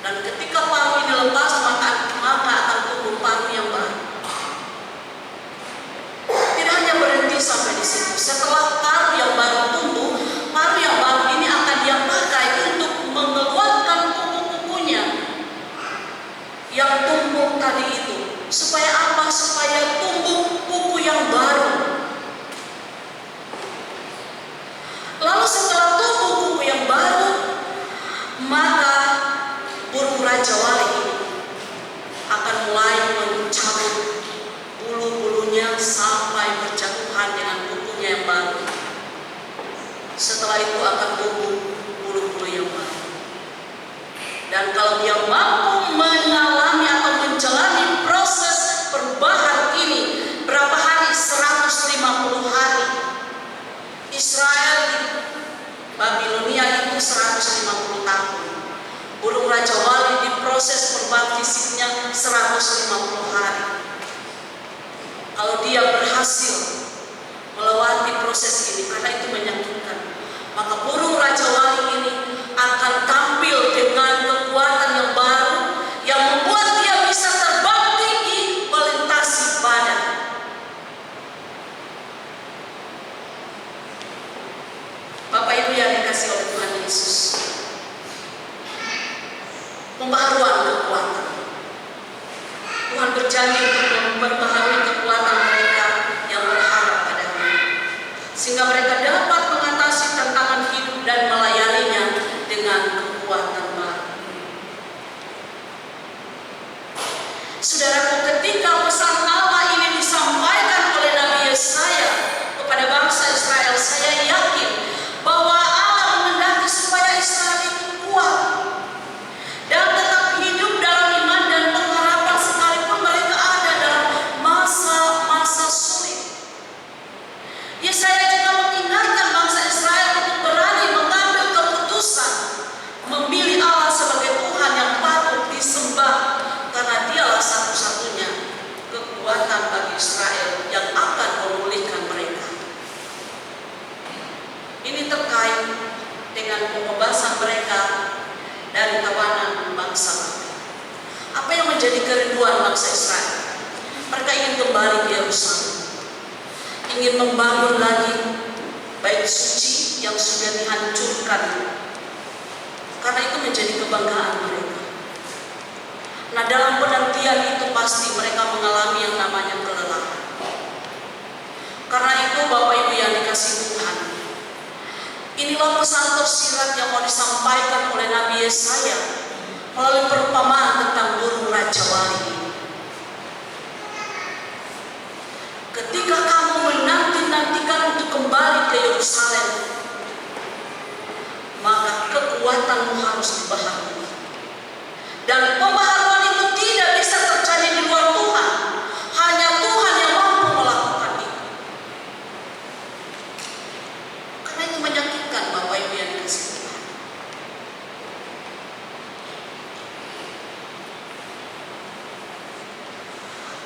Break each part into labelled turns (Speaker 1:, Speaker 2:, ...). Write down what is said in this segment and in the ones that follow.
Speaker 1: Dan ketika paru ini lepas, maka akan tumbuh paru yang baru. Tidak hanya berhenti sampai di situ. Setelah paru yang baru tumbuh, paru yang baru ini akan dia pakai untuk mengeluarkan kuku-kukunya yang tumbuh tadi itu. Supaya apa? Supaya tumbuh kuku yang baru. Lalu setelah tumbuh kuku yang baru, maka burung raja wali ini akan mulai mencabut bulu-bulunya sampai berjatuhan dengan kukunya yang baru. Setelah itu akan tumbuh bulu-bulu yang baru. Dan kalau dia mampu mengalami atau menjalani proses perubahan ini berapa hari? 150 hari. Israel di Babilonia itu 150 tahun. Burung raja wali diproses perubahan fisiknya 150 hari. Kalau dia berhasil melewati proses ini, karena itu menyakitkan, maka burung raja wali ini akan tampil dengan kekuatan yang baru yang membuat dia bisa terbang tinggi melintasi badan. Bapak Ibu yang dikasih oleh Tuhan Yesus, pembaharuan kekuatan. Tuhan berjanji untuk memperbaharui kekuatan mereka yang berharap padanya, sehingga mereka dapat mengatasi tantangan hidup dan melayaninya dengan kekuatan baru. Saudaraku, ketika pesan Allah ini disampaikan oleh Nabi Yesaya kepada bangsa Israel, saya yakin bahwa Allah menghendaki supaya Israel itu kuat dan tetap hidup dalam iman dan pengharapan sekalipun mereka ada dalam masa-masa sulit. Yesaya juga mengingatkan bangsa Israel untuk berani mengambil keputusan memilih Allah sebagai Tuhan yang patut disembah, karena Dialah satu-satunya kekuatan bagi Israel yang akan memulihkan mereka. Ini terkait dengan pembebasan mereka dari tawanan bangsa Babel. Apa yang menjadi kerinduan bangsa Israel? Mereka ingin kembali ke Yerusalem, ingin membangun lagi bait suci yang sudah dihancurkan, karena itu menjadi kebanggaan mereka. Nah, dalam penantian itu pasti mereka mengalami yang namanya kelelahan. Karena itu Bapak Ibu yang dikasihi Tuhan, inilah pesan tersirat yang mau disampaikan oleh Nabi Yesaya melalui perumpamaan tentang burung raja wali ini. Ketika kamu menanti-nantikan untuk kembali ke Yerusalem, maka kekuatanmu harus dibaharui. Dan pembaharuan itu tidak bisa terjadi di luar Tuhan. Hanya Tuhan yang mampu melakukan itu. Karena itu menyakitkan Bapak Ibu yang dikasihi Tuhan.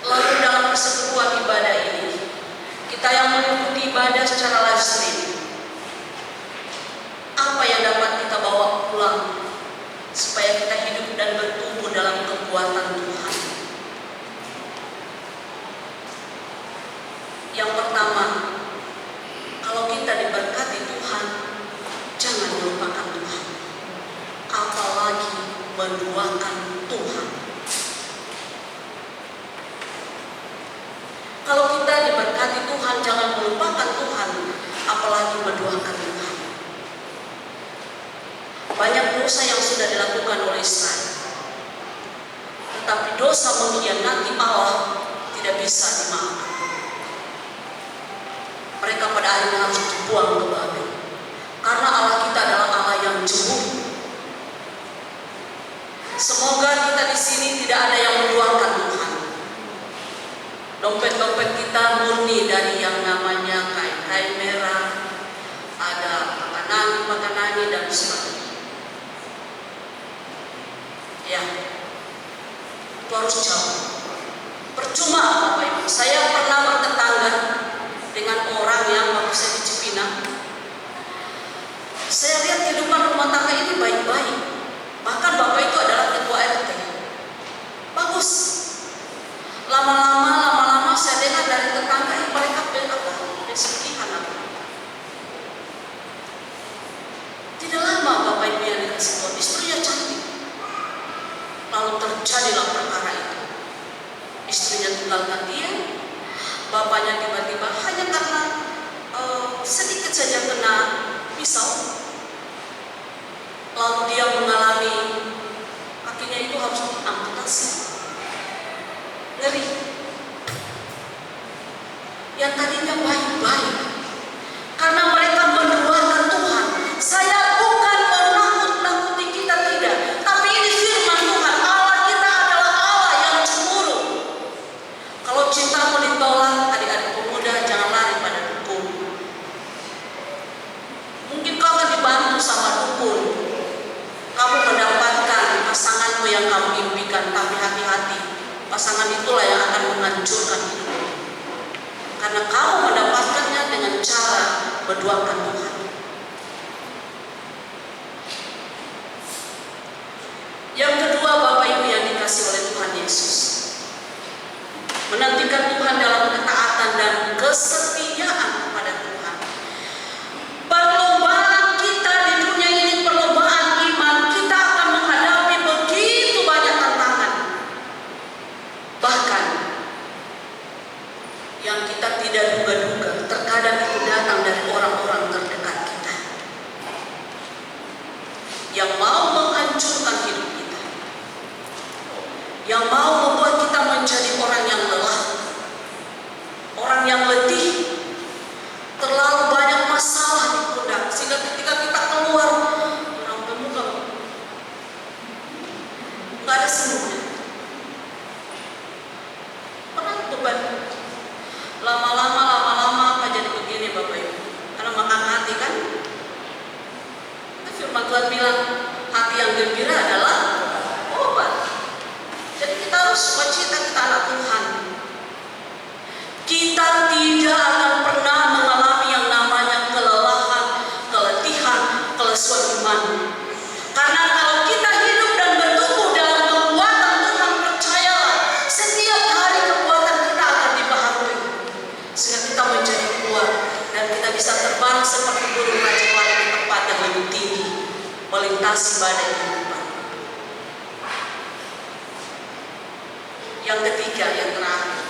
Speaker 1: Lalu dalam perseteruan ibadah ini, kita yang mengikuti ibadah secara live stream, apa yang dapat kita bawa pulang supaya kita hidup dan bertumbuh dalam kekuatan Tuhan? Yang pertama, kalau kita diberkati Tuhan, jangan melupakan Tuhan, apalagi menduakan Tuhan. Kalau kita diberkati Tuhan, jangan melupakan Tuhan, apalagi menduakan Tuhan. Banyak dosa yang sudah dilakukan oleh Israel, tetapi dosa mengkhianati Allah tidak bisa dimaafkan. Mereka pada akhirnya harus dibuang ke Babel, karena Allah kita adalah Allah yang cemburu. Semoga kita di sini tidak ada yang menduakan Tuhan. Dompet-dompet kita murni dari yang namanya kain-kain merah, ada makanan dan sebagainya. Ya, itu harus jauh. Percuma Bapak Ibu. Saya pernah bertetangga dengan orang yang waktu saya di Cipinang. Saya lihat kehidupan rumah tangga ini baik-baik. Bahkan Bapak itu adalah ketua terjadilah perkara itu. Istrinya tinggalkan dia, bapaknya tiba-tiba hanya karena sedikit saja kena pisau, lalu dia mengalami kakinya itu harus diamputasi. Ngeri. Yang tadinya baik-baik, karena mereka menduakan Tuhan. Saya bukan menakut-nakuti kita, tidak, tapi ini firman Tuhan. Allah kita adalah Allah yang cemburu. Kalau cintamu ditolak, adik-adik pemuda, jangan lari pada dukun. Mungkin kau akan dibantu sama dukun, kamu mendapatkan pasanganmu yang kamu impikan, tapi hati-hati, pasangan itulah yang akan menghancurkan hidupmu, karena kamu mendapatkannya dengan cara menduakan Tuhan. Yang kedua, Bapak Ibu yang dikasih oleh Tuhan Yesus, menantikan Tuhan dalam ketaatan dan kesetiaan kepada Tuhan. Perlombaan kita di dunia ini perlombaan iman. Kita akan menghadapi begitu banyak tantangan, bahkan yang kita tidak duga-duga. Terkadang itu datang dari orang-orang terdekat kita yang mau menghancurkan hidup kita, yang mau membuat kita menjadi orang yang lelah, orang yang letih, terlalu banyak masalah di pundak, sehingga ketika kita keluar orang pemuka nggak ada senyumnya, berat beban. Lama-lama apa jadi begini, Bapak Ibu? Karena makan hati kan? Firman Tuhan bilang hati yang gembira adalah obat. Jadi kita harus sukacita, kita anak Tuhan. Kita tidak akan pernah mengalami yang namanya kelelahan, keletihan, kelesuan iman. Karena kalau kita hidup dan bertumbuh dalam kekuatan Tuhan, percayalah, setiap hari kekuatan kita akan dibaharui, sehingga kita menjadi kuat dan kita bisa terbang seperti burung rajawali di tempat yang lebih tinggi, melintasi badai kehidupan. Yang ketiga, yang terakhir,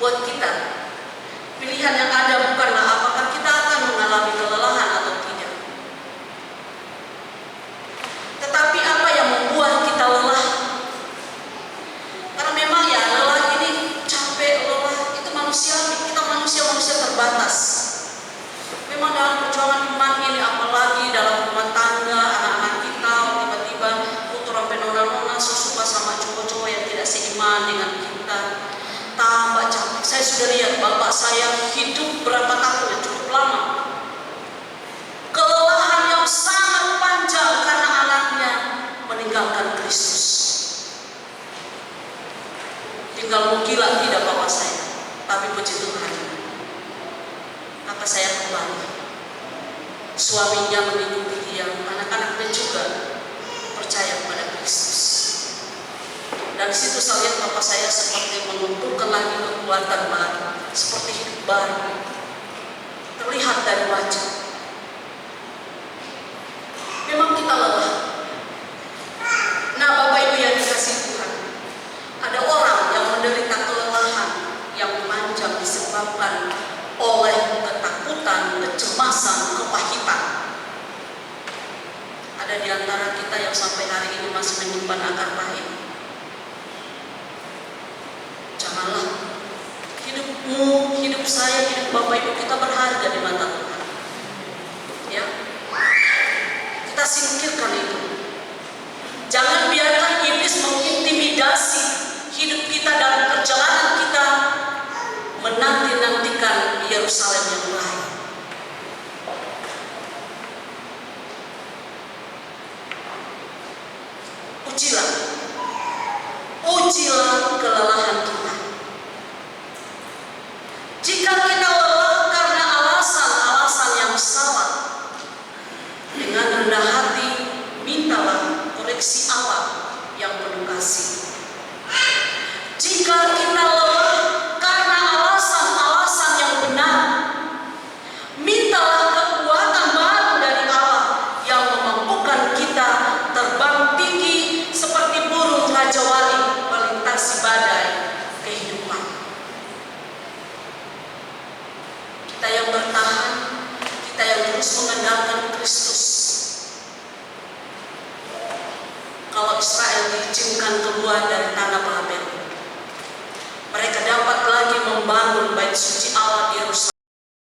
Speaker 1: buat kita, pilihan yang ada bukanlah apakah kita akan mengalami kelelahan atau tidak, tetapi apa yang membuat kita lelah. Karena memang ya lelah ini, capek, lelah itu manusiawi. Kita manusia terbatas. Memang dalam perjuangan iman ini, apalagi dalam rumah tangga, anak-anak kita tiba-tiba putus sampai nona-nona suka sama cowok-cowok yang tidak seiman dengan kita, tambah capek. Saya sudah lihat bapak saya hidup berapa tahun ya, cukup lama, kelelahan yang sangat panjang karena anaknya meninggalkan Kristus. Tinggal menggila tidak bapak saya, tapi puji Tuhan, kakak saya kembali, suaminya mengikuti dia, anak-anaknya juga percaya kepada Kristus. Dan situ saya lihat bapak saya seperti mengumpulkan lagi kekuatan baru, seperti hidup baru, terlihat dari wajah. Memang kita lelah. Nah, Bapak Ibu yang dikasihi Tuhan, ada orang yang menderita kelelahan yang panjang disebabkan oleh ketakutan, kecemasan, kepahitan. Ada di antara kita yang sampai hari ini masih menyimpan akar pahit. Janganlah hidupmu, hidup saya, hidup Bapak Ibu kita berharga di mata Tuhan. Ya, kita singkirkan itu. Jangan biarkan iblis mengintimidasi hidup kita dalam perjalanan kita menanti-nantikan Yerusalem yang lain. Ujilah kelelahan kita. Jika kita lelah karena alasan-alasan yang salah, dengan rendah hati mintalah koreksi Allah yang penuh kasih. Jika kita lelah karena alasan-alasan yang benar, mintalah kekuatan baru dari Allah yang memampukan kita terbang terus mengandalkan Kristus. Kalau Israel diizinkan keluar dari tanah Babel, mereka dapat lagi membangun bait suci Allah di Yerusalem.